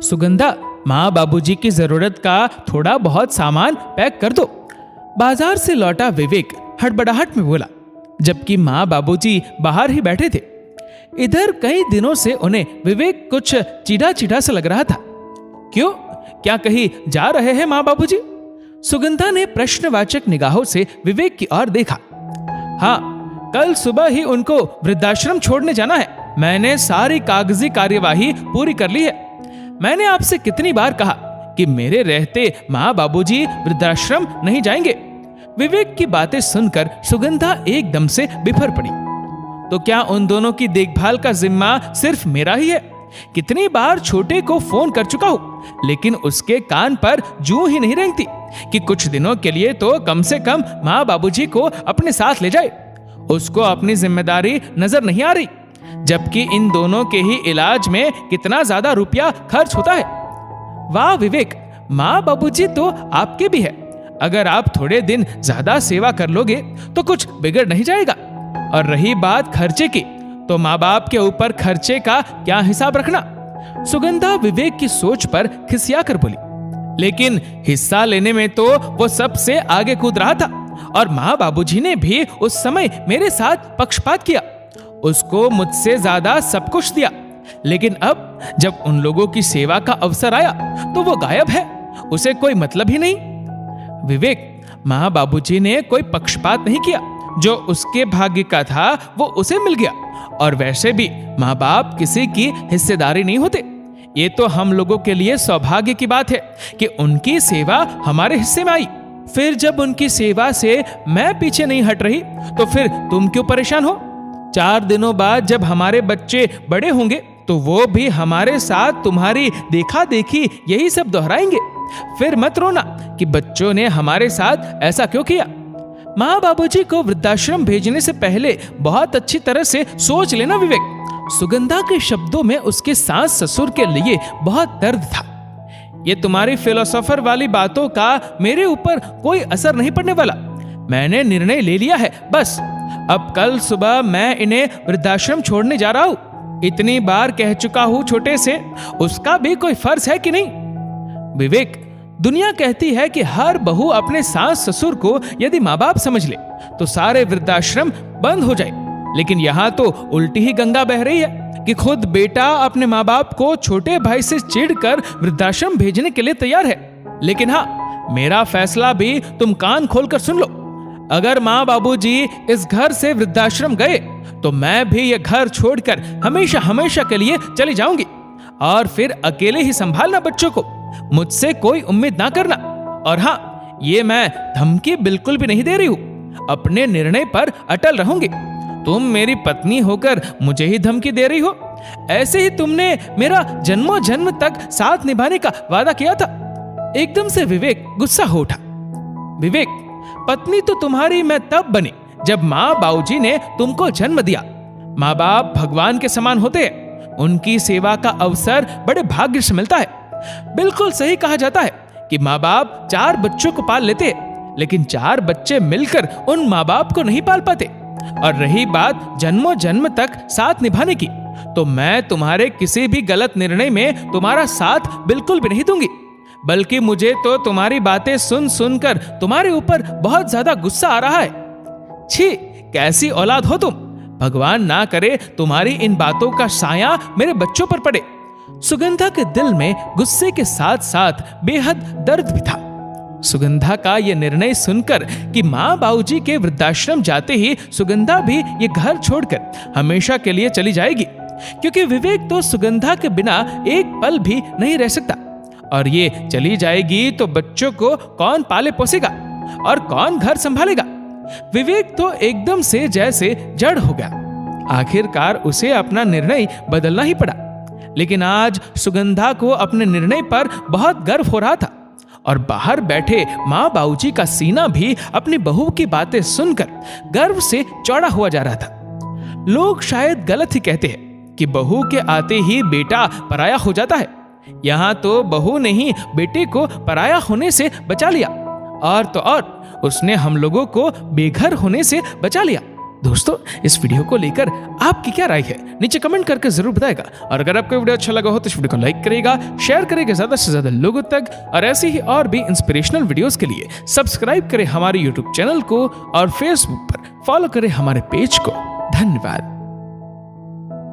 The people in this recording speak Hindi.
सुगंधा, माँ बाबूजी की जरूरत का थोड़ा बहुत सामान पैक कर दो। बाजार से लौटा विवेक हड़बड़ाहट में बोला, जबकि माँ बाबूजी बाहर ही बैठे थे। इधर कई दिनों से उन्हें विवेक कुछ चिढ़ा चिढ़ा सा लग रहा था। क्यों, क्या कहीं जा रहे हैं माँ बाबूजी? सुगंधा ने प्रश्नवाचक निगाहों से विवेक की ओर देखा। हाँ, कल सुबह ही उनको वृद्धाश्रम छोड़ने जाना है। मैंने सारी कागजी कार्यवाही पूरी कर ली है। मैंने आपसे कितनी बार कहा कि मेरे रहते माँ बाबूजी वृद्धाश्रम नहीं जाएंगे। विवेक की बातें सुनकर सुगंधा एकदम से बिफर पड़ी। तो क्या उन दोनों की देखभाल का जिम्मा सिर्फ मेरा ही है? कितनी बार छोटे को फोन कर चुका हूं, लेकिन उसके कान पर जूं ही नहीं रेंगती कि कुछ दिनों के लिए तो कम से कम माँ बाबूजी को अपने साथ ले जाए। उसको अपनी जिम्मेदारी नजर नहीं आ रही, जबकि इन दोनों के ही इलाज में कितना ज्यादा रुपया खर्च होता है। वाह विवेक, माँ बाबूजी तो आपके भी है। अगर आप थोड़े दिन ज्यादा सेवा कर लोगे तो कुछ बिगड़ नहीं जाएगा। और रही बात खर्चे की, तो माँ बाप के ऊपर खर्चे का क्या हिसाब रखना? सुगंधा विवेक की सोच पर खिसिया कर बोली। लेकिन हिस्सा लेने में तो वो सबसे आगे कूद रहा था, और माँ बाबूजी ने भी उस समय मेरे साथ पक्षपात किया। उसको मुझसे ज्यादा सब कुछ दिया, लेकिन अब जब उन लोगों की सेवा का अवसर आया तो वो गायब है। उसे कोई मतलब ही नहीं। विवेक, माँ बाबूजी ने कोई पक्षपात नहीं किया। जो उसके भाग्य का था वो उसे मिल गया। और वैसे भी माँ बाप किसी की हिस्सेदारी नहीं होते। ये तो हम लोगों के लिए सौभाग्य की बात है कि उनकी सेवा हमारे हिस्से में आई। फिर जब उनकी सेवा से मैं पीछे नहीं हट रही तो फिर तुम क्यों परेशान हो? 4 दिनों बाद जब हमारे बच्चे बड़े होंगे तो वो भी हमारे साथ तुम्हारी देखा देखी यही सब दोहराएंगे। फिर मत रोना कि बच्चों ने हमारे साथ ऐसा क्यों किया। माँ बाबूजी को वृद्धाश्रम भेजने से पहले बहुत अच्छी तरह से सोच लेना विवेक। सुगंधा के शब्दों में उसके सास ससुर के लिए बहुत दर्द था। ये तुम्हारी फिलोसोफर वाली बातों का मेरे ऊपर कोई असर नहीं पड़ने वाला। मैंने निर्णय ले लिया है बस। अब कल सुबह मैं इन्हें वृद्धाश्रम छोड़ने जा रहा हूँ। इतनी बार कह चुका हूँ छोटे से, उसका भी कोई फर्ज है कि नहीं? विवेक, दुनिया कहती है कि हर बहू अपने सास ससुर को यदि माँ बाप समझ ले तो सारे वृद्धाश्रम बंद हो जाए। लेकिन यहाँ तो उल्टी ही गंगा बह रही है कि खुद बेटा अपने माँ बाप को छोटे भाई से चिढ़कर वृद्धाश्रम भेजने के लिए तैयार है। लेकिन हाँ, मेरा फैसला भी तुम कान खोलकर सुन लो। अगर माँ बाबूजी इस घर से वृद्धाश्रम गए तो मैं भी ये घर छोड़कर हमेशा हमेशा के लिए चली जाऊंगी। और फिर अकेले ही संभालना बच्चों को। मुझसे कोई उम्मीद ना करना। और हाँ, ये मैं धमकी बिल्कुल भी नहीं दे रही हूँ। अपने निर्णय पर अटल रहूंगी। तुम मेरी पत्नी होकर मुझे ही धमकी दे रही हो। ऐसे ही तुमने मेरा जन्मों जन्म तक साथ निभाने का वादा किया था। एकदम से विवेक गुस्सा हो उठा। विवेक, पत्नी तो तुम्हारी मैं तब बनी जब माँ बाबूजी ने तुमको जन्म दिया। माँ बाप भगवान के समान होते हैं। उनकी सेवा का अवसर बड़े भाग्य से मिलता है। बिल्कुल सही कहा जाता है कि माँ बाप 4 बच्चों को पाल लेते हैं, लेकिन 4 बच्चे मिलकर उन माँ बाप को नहीं पाल पाते। और रही बात जन्मों जन्म तक साथ निभाने की, तो मैं तुम्हारे किसी भी गलत निर्णय में तुम्हारा साथ बिल्कुल भी नहीं दूंगी। बल्कि मुझे तो तुम्हारी बातें सुन सुनकर तुम्हारे ऊपर बहुत ज्यादा गुस्सा आ रहा है। छी, कैसी औलाद हो तुम। भगवान ना करे तुम्हारी इन बातों का साया मेरे बच्चों पर पड़े। सुगंधा के दिल में गुस्से के साथ साथ बेहद दर्द भी था। सुगंधा का यह निर्णय सुनकर कि माँ बाबूजी के वृद्धाश्रम जाते ही सुगंधा भी ये घर छोड़कर हमेशा के लिए चली जाएगी, क्योंकि विवेक तो सुगंधा के बिना एक पल भी नहीं रह सकता। और ये चली जाएगी तो बच्चों को कौन पाले पोसेगा और कौन घर संभालेगा? विवेक तो एकदम से जैसे जड़ हो गया। आखिरकार उसे अपना निर्णय बदलना ही पड़ा। लेकिन आज सुगंधा को अपने निर्णय पर बहुत गर्व हो रहा था। और बाहर बैठे माँ बाबूजी का सीना भी अपनी बहू की बातें सुनकर गर्व से चौड़ा हुआ जा रहा था। लोग शायद गलत ही कहते हैं कि बहू के आते ही बेटा पराया हो जाता है। यहाँ तो बहू ने ही बेटे को पराया होने से बचा लिया, और तो और उसने हम लोगों को बेघर होने से बचा लिया। दोस्तों, इस वीडियो को लेकर आपकी क्या राय है नीचे कमेंट करके जरूर बताएगा। और अगर आपको वीडियो अच्छा लगा हो तो इस वीडियो को लाइक करेगा, शेयर करेगा ज्यादा से ज्यादा लोगों तक। और ऐसी ही और भी इंस्पिरेशनल वीडियोस के लिए सब्सक्राइब करें हमारे यूट्यूब चैनल को और फेसबुक पर फॉलो करें हमारे पेज को। धन्यवाद।